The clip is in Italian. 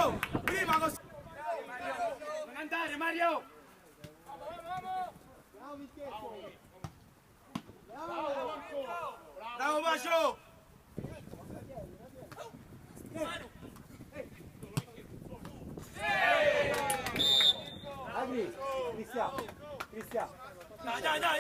Mario! Prima così! Non andare, Mario! Bravo Macio! Agri, Cristian. Dai, dai, dai,